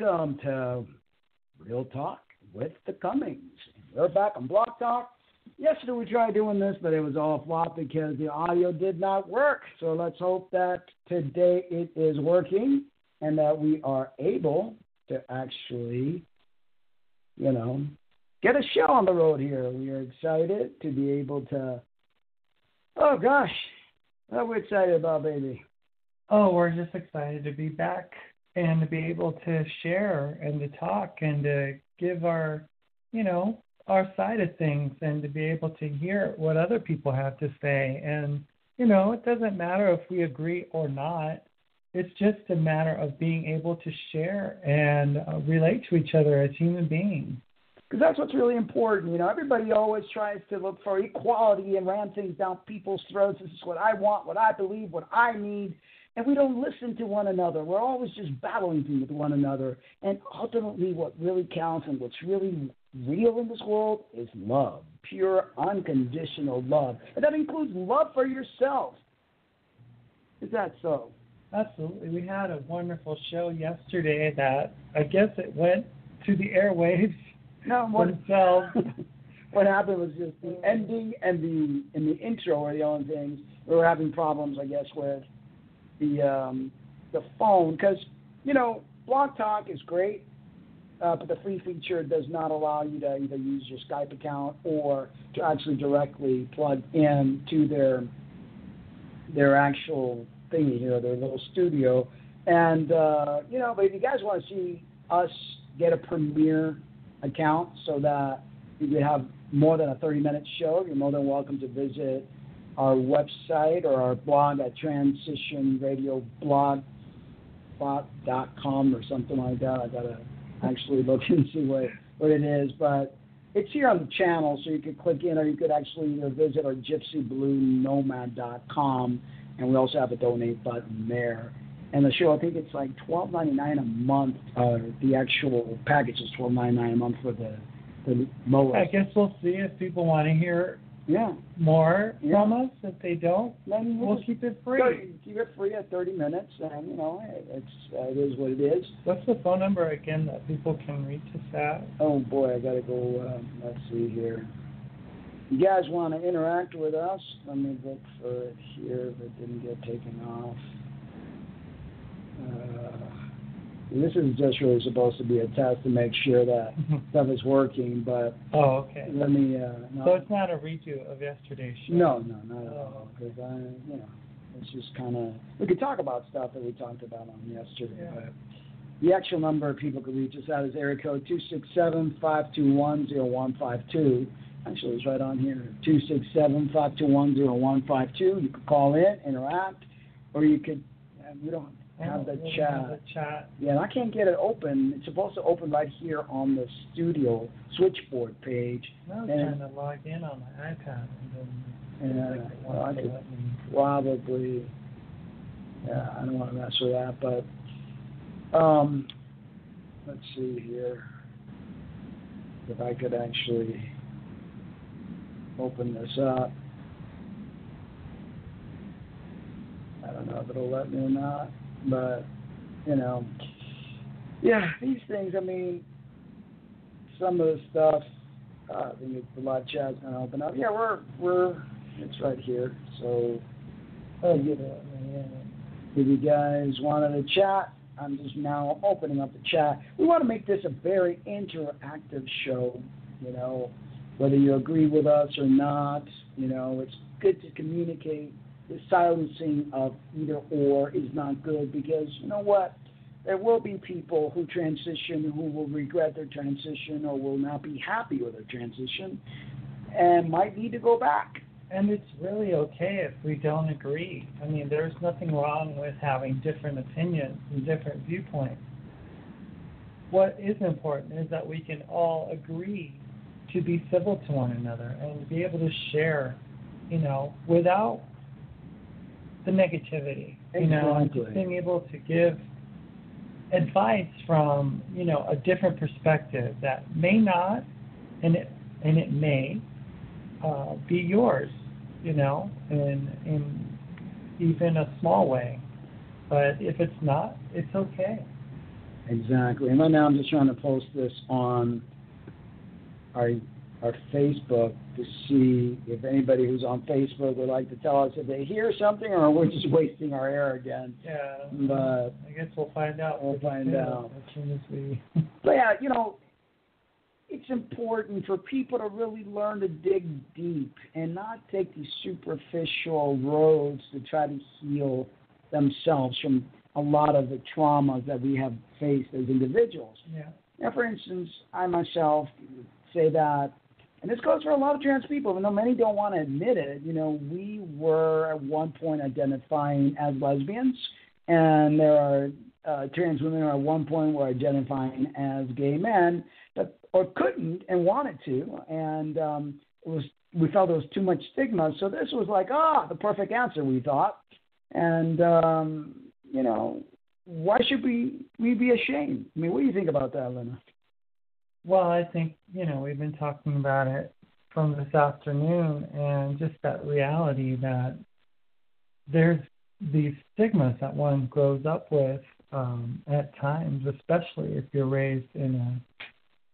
welcome to Real Talk with the Cummings. We're back on BlogTalk. Yesterday we tried doing this, but it was all flop because the audio did not work. So let's hope that today it is working and that we are able to actually, get a show on the road here. We are excited to be able to, oh gosh, what are we excited about, baby? Oh, we're just excited to be back and to be able to share and to talk and to give our side of things and to be able to hear what other people have to say. And, it doesn't matter if we agree or not. It's just a matter of being able to share and relate to each other as human beings. Because that's what's really important. Everybody always tries to look for equality and ram things down people's throats. This is what I want, what I believe, what I need. And we don't listen to one another. We're always just battling with one another. And ultimately what really counts and what's really real in this world is love, pure, unconditional love. And that includes love for yourself. Is that so? Absolutely. We had a wonderful show yesterday that I guess it went to the airwaves themselves. What happened was just the ending and the intro were the only things. We were having problems, I guess, with the phone because, BlogTalk is great, but the free feature does not allow you to either use your Skype account or to actually directly plug in to their actual thingy here, their little studio. And, but if you guys want to see us get a premiere account so that you can have more than a 30-minute show, you're more than welcome to visit our website or our blog at transitionradioblog.com or something like that. I got to actually look and see what it is. But it's here on the channel, so you could click in or you could actually visit our gypsybluenomad.com. And we also have a donate button there. And the show, I think it's like $12.99 a month. The actual package is $12.99 a month for the lowest. I guess we'll see if people want to hear more from us. If they don't, then we'll keep it free. Keep it free at 30 minutes, and it is what it is. What's the phone number again that people can reach us at? Oh boy, I gotta go. Let's see here. You guys want to interact with us? Let me look for it here if it didn't get taken off. This is just really supposed to be a test to make sure that stuff is working, but okay. Let me. So it's not a redo of yesterday's show. No, not at all. Because it's just kind of we could talk about stuff that we talked about on yesterday, but the actual number of people could reach us at is area code 267-521-0152. Actually, it's right on here, 267-521-0152. You could call in, interact, or you could. We don't have the chat. Yeah, and I can't get it open. It's supposed to open right here on the studio switchboard page. I was trying to log in on my iPad. I could probably. Yeah, I don't want to mess with that, but let's see here if I could actually open this up. I don't know if it'll let me or not, but these things. I mean, some of the stuff. I think it's the live chat's gonna open up. Yeah, it's right here. So, if you guys wanted to chat, I'm just now opening up the chat. We want to make this a very interactive show. Whether you agree with us or not, it's good to communicate. The silencing of either or is not good because, you know what, there will be people who transition who will regret their transition or will not be happy with their transition and might need to go back. And it's really okay if we don't agree. I mean, there's nothing wrong with having different opinions and different viewpoints. What is important is that we can all agree to be civil to one another and be able to share, without the negativity, and just being able to give advice from, a different perspective that may not, and it may be yours, in even a small way. But if it's not, it's okay. Exactly. And right now I'm just trying to post this on our Facebook to see if anybody who's on Facebook would like to tell us if they hear something or we're just wasting our air again. Yeah. But I guess we'll find out. We'll find out. As soon as we... But yeah, it's important for people to really learn to dig deep and not take these superficial roads to try to heal themselves from a lot of the traumas that we have faced as individuals. Yeah. Now, for instance, I myself say that, and this goes for a lot of trans people, even though many don't want to admit it, we were at one point identifying as lesbians, and there are trans women who at one point were identifying as gay men, or couldn't and wanted to, and we felt there was too much stigma, so this was like, the perfect answer, we thought. And, why should we be ashamed? I mean, what do you think about that, Lena? Well, I think, we've been talking about it from this afternoon, and just that reality that there's these stigmas that one grows up with at times, especially if you're raised in a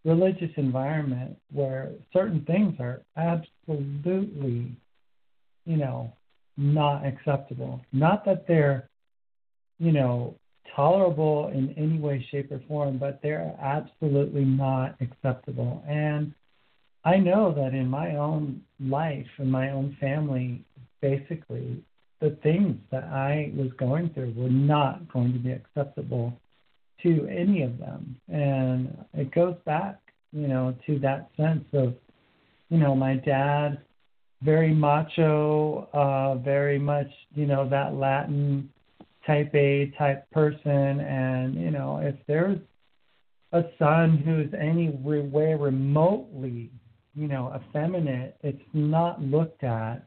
religious environment where certain things are absolutely, not acceptable. Not that they're, tolerable in any way, shape, or form, but they're absolutely not acceptable. And I know that in my own life, in my own family, basically, the things that I was going through were not going to be acceptable to any of them. And it goes back, to that sense of, my dad, very macho, very much, that Latin type A type person. And, if there's a son who's any way remotely, effeminate, it's not looked at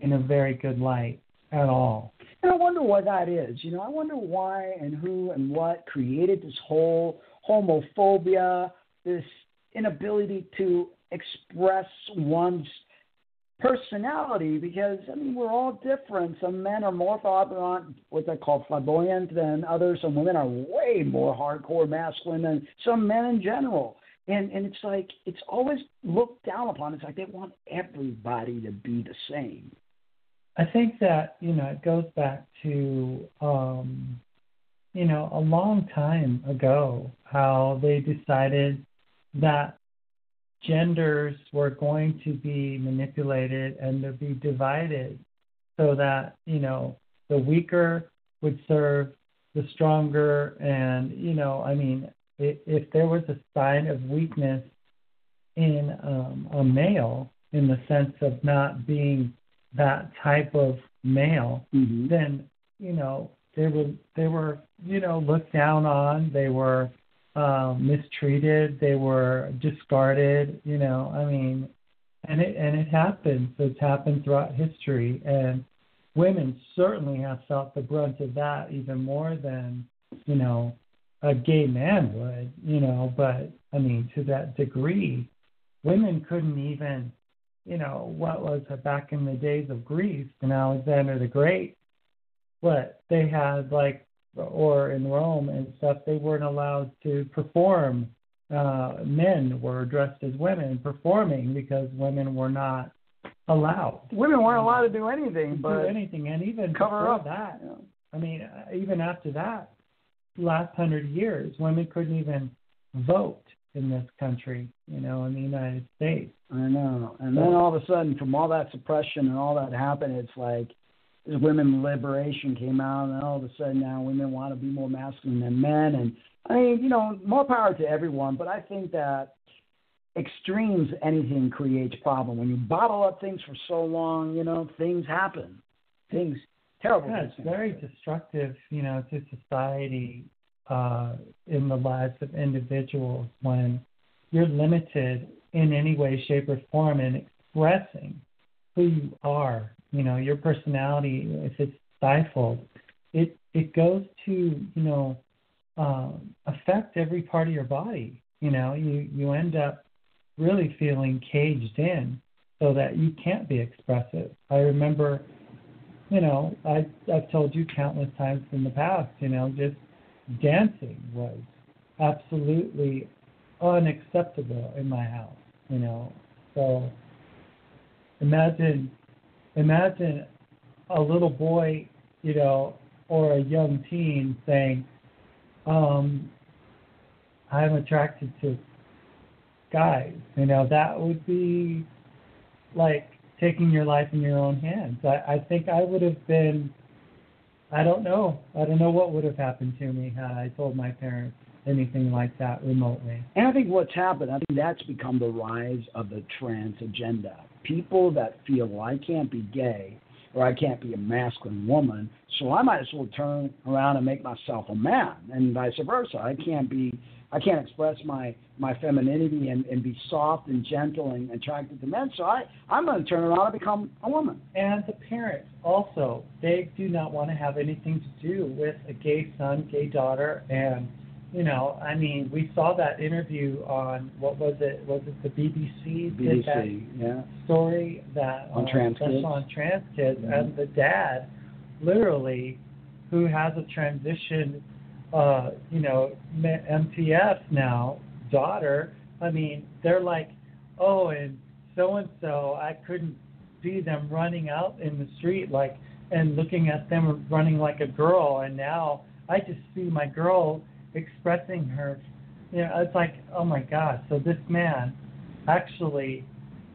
in a very good light at all. And I wonder why that is. I wonder why and who and what created this whole homophobia, this inability to express one's personality, because, we're all different. Some men are more what they call flamboyant than others. Some women are way more hardcore masculine than some men in general. And it's like, it's always looked down upon. It's like they want everybody to be the same. I think that, it goes back to, a long time ago, how they decided that genders were going to be manipulated and to be divided so that, the weaker would serve the stronger. And, if there was a sign of weakness in a male, in the sense of not being that type of male, then, they were, looked down on, they were mistreated, they were discarded, and it happens. It's happened throughout history, and women certainly have felt the brunt of that even more than, a gay man would, but, to that degree, women couldn't even, what was it back in the days of Greece and Alexander the Great, what they had, or in Rome and stuff, they weren't allowed to perform. Men were dressed as women performing because women were not allowed. Women weren't allowed to do anything, and even cover up that. Yeah. Even after that, last 100 years, women couldn't even vote in this country, in the United States. I know. And then all of a sudden, from all that suppression and all that happened, it's like this women liberation came out, and all of a sudden now women want to be more masculine than men. And, more power to everyone, but I think that extremes, anything creates problem. When you bottle up things for so long, things happen. Terrible. Yeah, it's very destructive, to society, in the lives of individuals when you're limited in any way, shape, or form in expressing who you are. Your personality, if it's stifled, it goes to, affect every part of your body. You end up really feeling caged in so that you can't be expressive. I remember, I've told you countless times in the past, just dancing was absolutely unacceptable in my house, you know. So imagine a little boy, you know, or a young teen saying, I'm attracted to guys. You know, that would be like taking your life in your own hands. I think I would have been, I don't know what would have happened to me had I told my parents anything like that remotely. And I think what's happened, I think that's become the rise of the trans agenda. People that feel, well, I can't be gay or I can't be a masculine woman, so I might as well turn around and make myself a man, and vice versa. I can't express my femininity and be soft and gentle and attracted to men, so I'm going to turn around and become a woman. And the parents also, they do not want to have anything to do with a gay son, gay daughter, and, you know, I mean, we saw that interview on, what was it the BBC? Did that story that on trans kids? On trans kids, and the dad, literally, who has a transition, you know, MTF now, daughter, I mean, they're like, oh, and so-and-so, I couldn't see them running out in the street like, and looking at them running like a girl, and now I just see my girl expressing her, you know, it's like, oh my God, so this man actually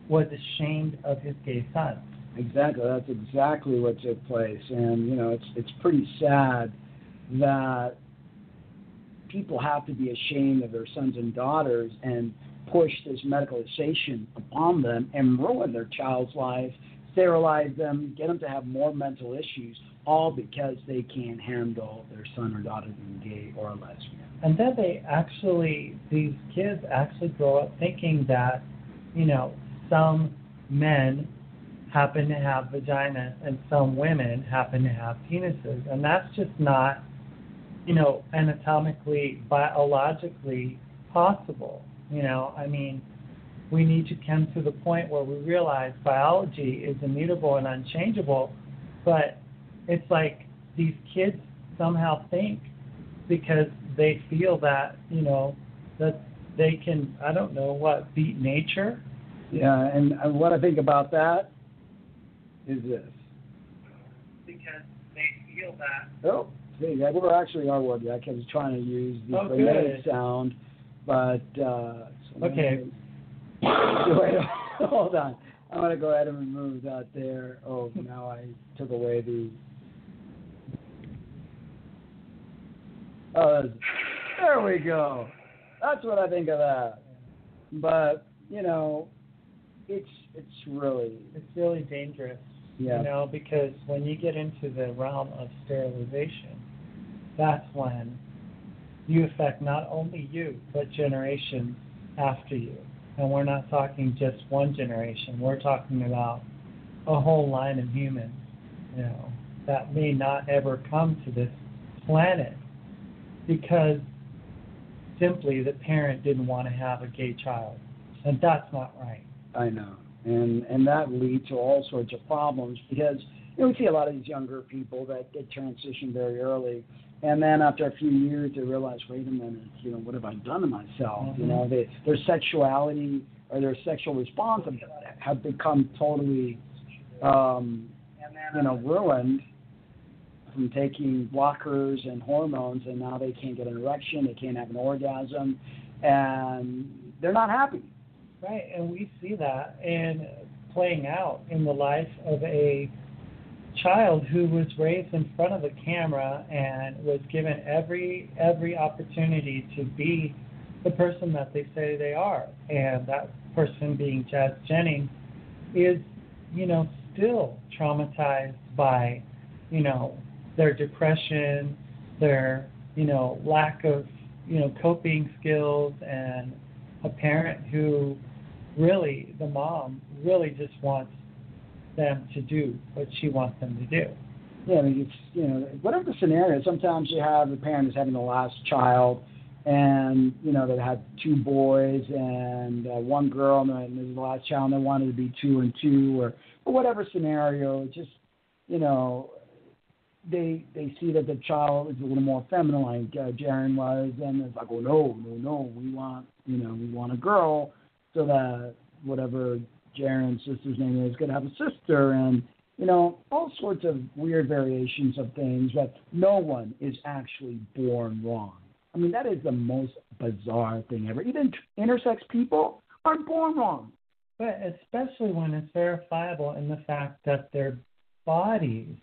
was ashamed of his gay son. Exactly, that's exactly what took place, and, you know, it's pretty sad that people have to be ashamed of their sons and daughters and push this medicalization upon them and ruin their child's life, sterilize them, get them to have more mental issues, all because they can't handle their son or daughter being gay or a lesbian. And then these kids actually grow up thinking that, you know, some men happen to have vaginas and some women happen to have penises. And that's just not, you know, anatomically, biologically possible. You know, I mean, we need to come to the point where we realize biology is immutable and unchangeable, but it's like these kids somehow think because they feel that, you know, that they can, I don't know what, beat nature. Yeah, and what I think about that is this. Because they feel that. Oh, see, we're actually our word. I was trying to use the grenade sound, but okay. Wait, hold on. I'm going to go ahead and remove that there. Oh, now I took away the... Oh, there we go. That's what I think of that. But, you know, it's really dangerous. Yeah. You know, because when you get into the realm of sterilization, that's when you affect not only you, but generations after you. And we're not talking just one generation. We're talking about a whole line of humans, you know, that may not ever come to this planet because simply the parent didn't want to have a gay child. And that's not right. I know. And that leads to all sorts of problems because, you know, we see a lot of these younger people that get transitioned very early. And then after a few years, they realize, wait a minute, you know, what have I done to myself? Mm-hmm. You know, their sexuality or their sexual response have become totally, you know, ruined from taking blockers and hormones, and now they can't get an erection, they can't have an orgasm, and they're not happy. Right, and we see that in playing out in the life of a child who was raised in front of the camera and was given every opportunity to be the person that they say they are. And that person being Jazz Jennings is, you know, still traumatized by, you know, their depression, their, you know, lack of, you know, coping skills, and a parent who really, the mom really just wants them to do what she wants them to do. Yeah, I mean, it's, you know, whatever the scenario, sometimes you have the parent is having the last child, and, you know, they had two boys and one girl, and this is the last child, and they wanted to be 2 and 2, or whatever scenario. Just, you know, they see that the child is a little more feminine, like Jaren was, and it's like, oh no, we want a girl, so that whatever Jaren's sister's name is, gonna have a sister, and all sorts of weird variations of things. But no one is actually born wrong. I mean, that is the most bizarre thing ever. Even intersex people aren't born wrong. But especially when it's verifiable in the fact that their bodies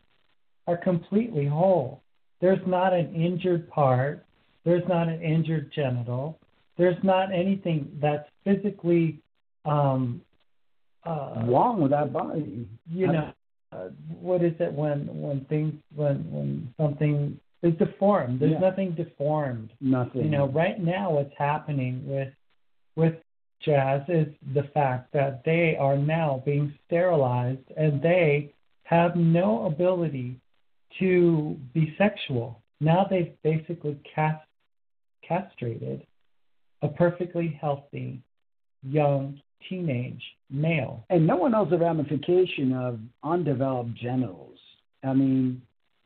are completely whole. There's not an injured part. There's not an injured genital. There's not anything that's physically wrong with that body. What is it when something is deformed? There's nothing deformed. Nothing. Right now what's happening with Jazz is the fact that they are now being sterilized and they have no ability to be sexual. Now they've basically castrated a perfectly healthy young teenage male. And no one knows the ramification of undeveloped genitals. I mean,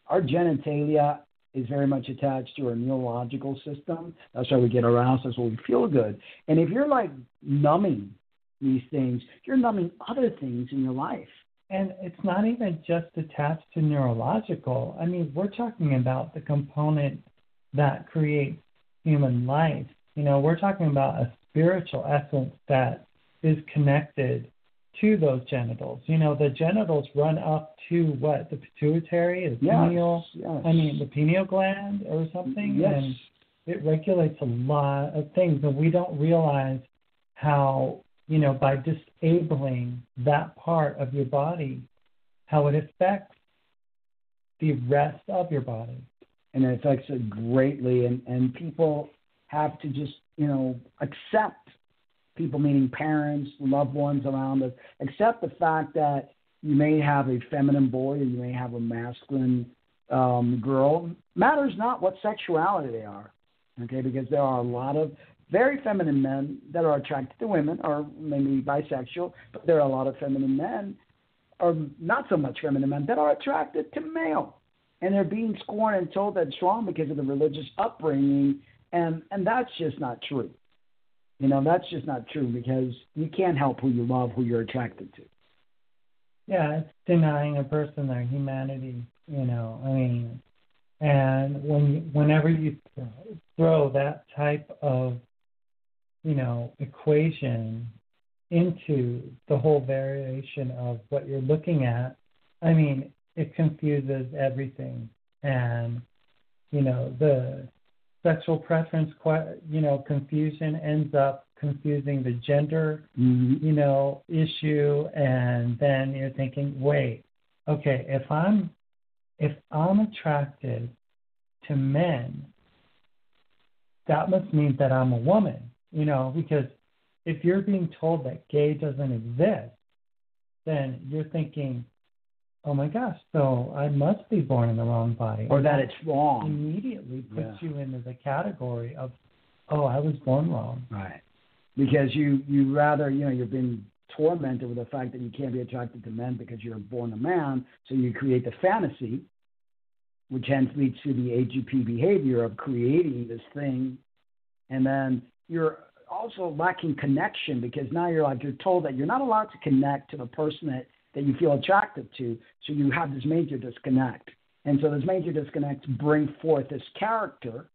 our genitalia is very much attached to our neurological system. That's why we get aroused. That's why we feel good. And if you're like numbing these things, you're numbing other things in your life. And it's not even just attached to neurological. I mean, we're talking about the component that creates human life. We're talking about a spiritual essence that is connected to those genitals. The genitals run up to what? The pituitary, the pineal? Yes. I mean, the pineal gland or something? Yes. And it regulates a lot of things, and we don't realize how, by disabling that part of your body, how it affects the rest of your body. And it affects it greatly, and people have to just, accept, people meaning parents, loved ones around us, accept the fact that you may have a feminine boy or you may have a masculine girl. Matters not what sexuality they are, okay, because there are a lot of very feminine men that are attracted to women or maybe bisexual, but there are a lot of feminine men, or not so much feminine men, that are attracted to male. And they're being scorned and told that's wrong because of the religious upbringing, and that's just not true. That's just not true, because you can't help who you love, who you're attracted to. Yeah, it's denying a person their humanity, and whenever you throw that type of, equation into the whole variation of what you're looking at, I mean, it confuses everything. And, the sexual preference, confusion ends up confusing the gender, issue, and then you're thinking, wait, okay, if I'm attracted to men, that must mean that I'm a woman, because if you're being told that gay doesn't exist, then you're thinking, oh my gosh, so I must be born in the wrong body. Or that it's wrong. Immediately puts you into the category of, oh, I was born wrong. Right. Because you rather, you're being tormented with the fact that you can't be attracted to men because you're born a man, so you create the fantasy, which hence leads to the AGP behavior of creating this thing, and then you're also lacking connection, because now you're told that you're not allowed to connect to the person that you feel attracted to, so you have this major disconnect. And so this major disconnect brings forth this character,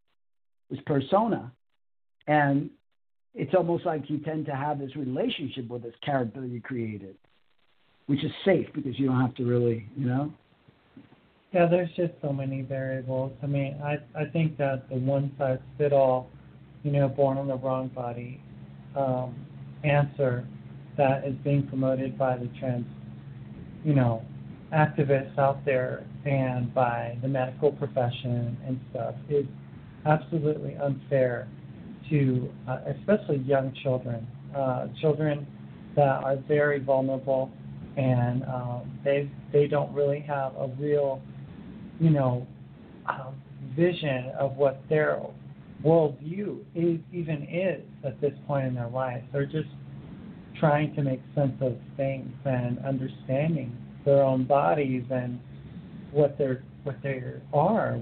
this persona, and it's almost like you tend to have this relationship with this character that you created, which is safe because you don't have to really, Yeah, there's just so many variables. I mean, I think that the one-size-fits-all, born in the wrong body answer that is being promoted by the trans activists out there and by the medical profession and stuff is absolutely unfair to especially young children, children that are very vulnerable, and they don't really have a real, vision of what their worldview even is at this point in their life. They're just trying to make sense of things and understanding their own bodies and what they're what they are,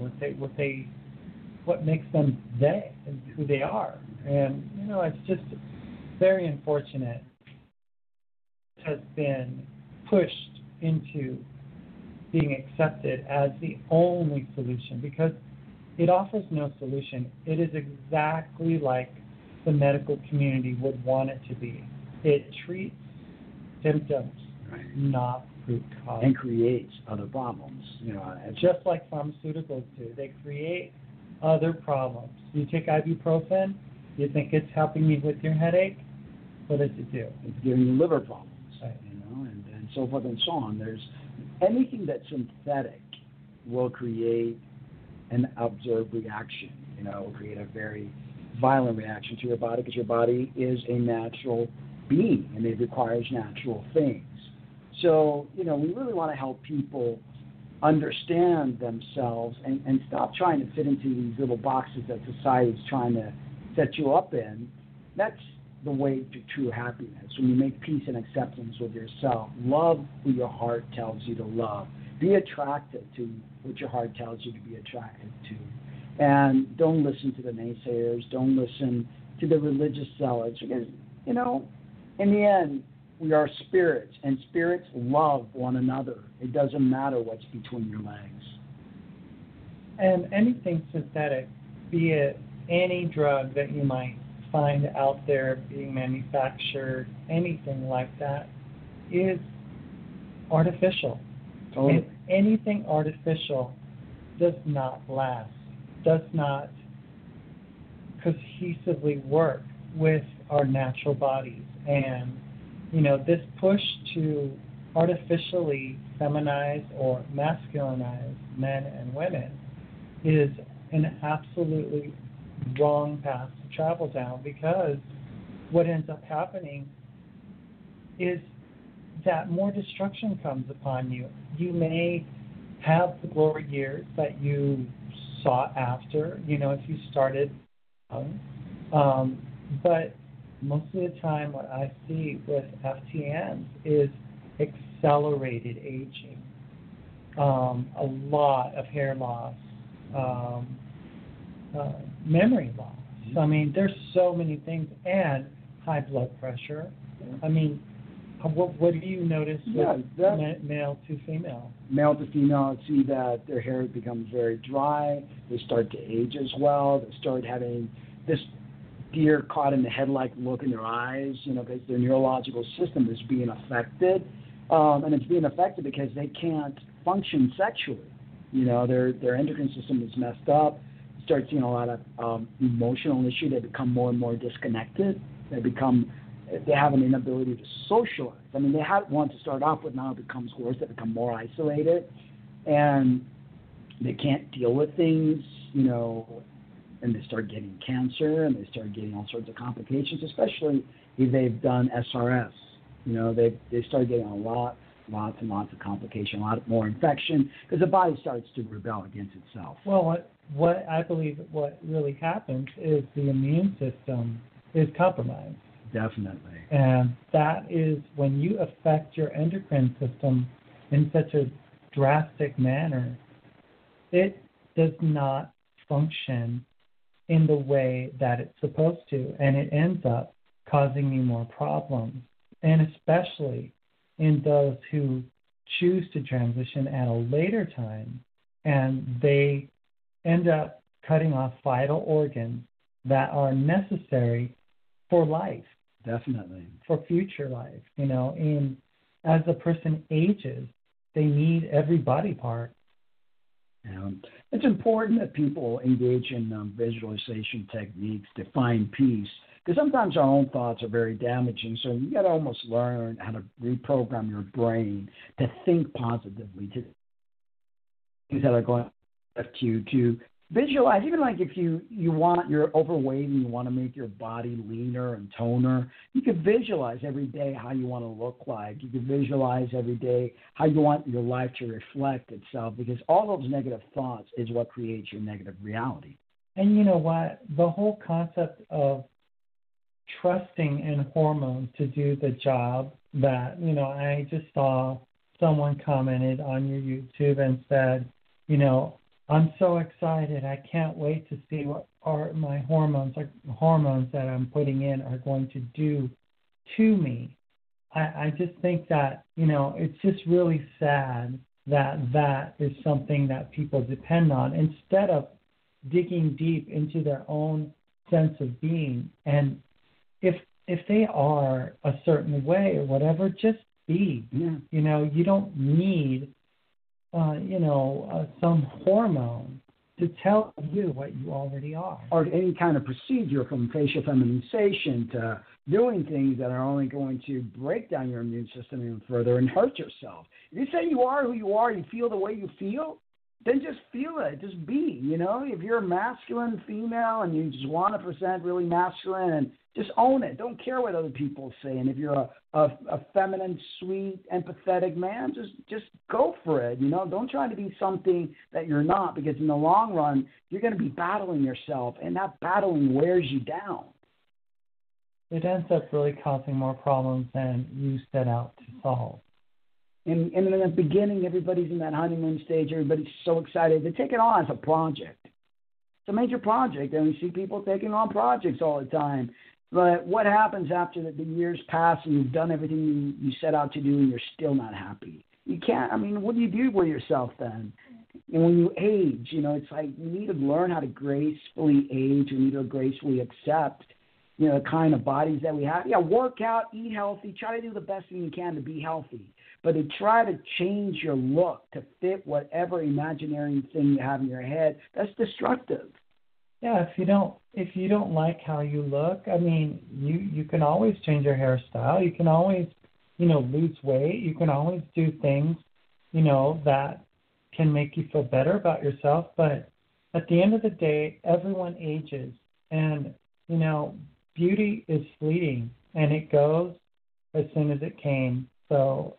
what makes them they and who they are. And it's just very unfortunate. It has been pushed into being accepted as the only solution because it offers no solution. It is exactly like the medical community would want it to be. It treats symptoms, right, not root cause. and creates other problems. Just like pharmaceuticals do. They create other problems. You take ibuprofen, you think it's helping you with your headache. What does it do? It's giving you liver problems, right, and so forth and so on. There's anything that's synthetic will create an observed reaction. Will create a very violent reaction to your body because your body is a natural being and it requires natural things. So, we really want to help people understand themselves and stop trying to fit into these little boxes that society is trying to set you up in. That's the way to true happiness. When you make peace and acceptance with yourself, love who your heart tells you to love. Be attracted to what your heart tells you to be attracted to. And don't listen to the naysayers. Don't listen to the religious zealots. Because, in the end, we are spirits, and spirits love one another. It doesn't matter what's between your legs. And anything synthetic, be it any drug that you might find out there being manufactured, anything like that, is artificial. Totally. And anything artificial does not last, does not cohesively work with our natural bodies. And, this push to artificially feminize or masculinize men and women is an absolutely wrong path to travel down, because what ends up happening is that more destruction comes upon you. You may have the glory years that you sought after, if you started young, but most of the time what I see with FTNs is accelerated aging, a lot of hair loss, memory loss. I mean, there's so many things, and high blood pressure. I mean, what do you notice with male to female? Male to female, I see that their hair becomes very dry. They start to age as well. They start having this deer caught in the headlight look in their eyes, because their neurological system is being affected. And it's being affected because they can't function sexually. Their endocrine system is messed up. You start seeing a lot of emotional issues. They become more and more disconnected. They have an inability to socialize. I mean, they had one to start off with, now it becomes worse. They become more isolated, and they can't deal with things, and they start getting cancer, and they start getting all sorts of complications, especially if they've done SRS. They start getting lots and lots of complications, a lot more infection, because the body starts to rebel against itself. Well, what I believe what really happens is the immune system is compromised. Definitely. And that is when you affect your endocrine system in such a drastic manner, it does not function in the way that it's supposed to, and it ends up causing you more problems, and especially in those who choose to transition at a later time, and they end up cutting off vital organs that are necessary for life. Definitely. For future life, and as a person ages, they need every body part. It's important that people engage in visualization techniques to find peace, because sometimes our own thoughts are very damaging. So you got to almost learn how to reprogram your brain to think positively, to things that are going to affect you, to visualize. Even like if you're overweight and you want to make your body leaner and toner, you can visualize every day how you want to look like. You can visualize every day how you want your life to reflect itself, because all those negative thoughts is what creates your negative reality. And you know what? The whole concept of trusting in hormones to do the job that, I just saw someone commented on your YouTube and said, I'm so excited. I can't wait to see what my hormones that I'm putting in are going to do to me. I just think that, it's just really sad that is something that people depend on instead of digging deep into their own sense of being. And if they are a certain way or whatever, just be. Yeah. You don't need some hormone to tell you what you already are. Or any kind of procedure, from facial feminization to doing things that are only going to break down your immune system even further and hurt yourself. If you say you are who you are, you feel the way you feel, then just feel it. Just be, If you're a masculine female and you just want to present really masculine, and just own it. Don't care what other people say. And if you're a feminine, sweet, empathetic man, just go for it. Don't try to be something that you're not, because in the long run, you're going to be battling yourself, and that battling wears you down. It ends up really causing more problems than you set out to solve. And in the beginning, everybody's in that honeymoon stage. Everybody's so excited. They take it on as a project. It's a major project, and we see people taking on projects all the time. But what happens after the years pass and you've done everything you set out to do and you're still not happy? You can't. What do you do with yourself then? And when you age, it's like you need to learn how to gracefully age. We need to gracefully accept, the kind of bodies that we have. Yeah, work out, eat healthy, try to do the best thing you can to be healthy. But to try to change your look to fit whatever imaginary thing you have in your head, that's destructive. Yeah, if you don't like how you look, you can always change your hairstyle. You can always, lose weight. You can always do things, that can make you feel better about yourself. But at the end of the day, everyone ages, and beauty is fleeting, and it goes as soon as it came. So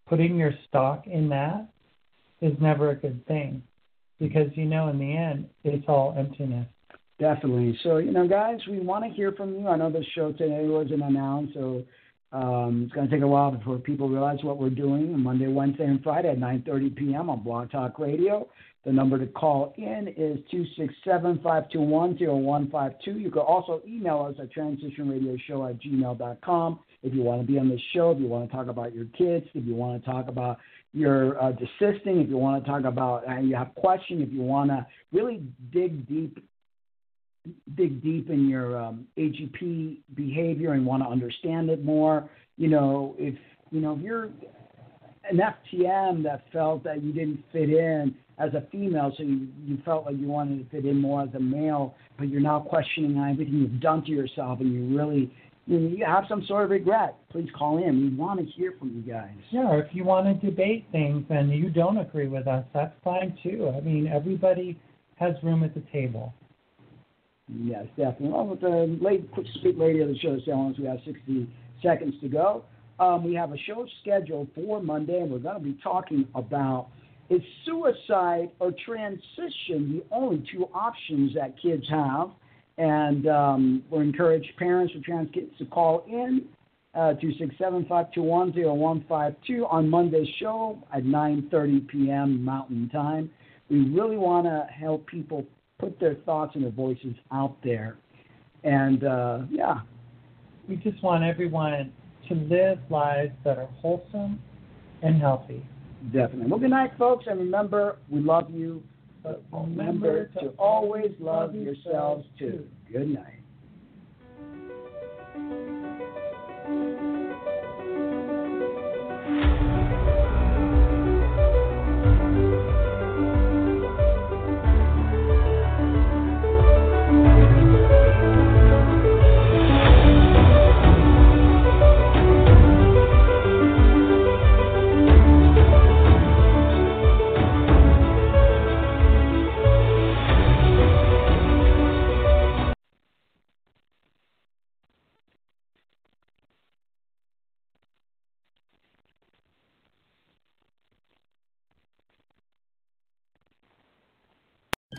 putting your stock in that is never a good thing, because, in the end, it's all emptiness. Definitely. So, guys, we want to hear from you. I know the show today wasn't announced, so it's going to take a while before people realize what we're doing on Monday, Wednesday, and Friday at 9:30 p.m. on BlogTalk Radio. The number to call in is 267-521-0152. You can also email us at transitionradioshow@gmail.com if you want to be on the show, if you want to talk about your kids, if you want to talk about your desisting, if you want to talk about you have questions, if you want to really dig deep in your AGP behavior and want to understand it more. If you're an FTM that felt that you didn't fit in as a female, so you felt like you wanted to fit in more as a male, but you're now questioning everything you've done to yourself, and you really you have some sort of regret, please call in. We want to hear from you guys. Yeah, or if you want to debate things and you don't agree with us, that's fine too. Everybody has room at the table. Yes, definitely. Well, with the quick speak lady of the show, we have 60 seconds to go. We have a show scheduled for Monday, and we're going to be talking about, is suicide or transition the only two options that kids have? And we'll encourage parents of trans kids to call in 267-521-0152 on Monday's show at 9:30 p.m. Mountain Time. We really want to help people put their thoughts and their voices out there. And, we just want everyone to live lives that are wholesome and healthy. Definitely. Well, good night, folks. And remember, we love you. But remember to always love yourselves, too. Good night.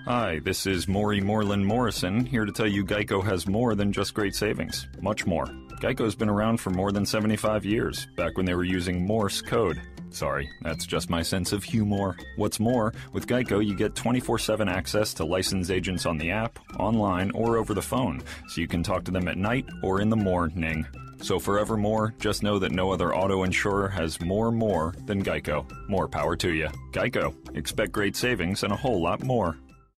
Hi, this is Maury Moreland Morrison, here to tell you Geico has more than just great savings. Much more. Geico's been around for more than 75 years, back when they were using Morse code. Sorry, that's just my sense of humor. What's more, with Geico, you get 24/7 access to licensed agents on the app, online, or over the phone, so you can talk to them at night or in the morning. So forevermore, just know that no other auto insurer has more than Geico. More power to you. Geico. Expect great savings and a whole lot more.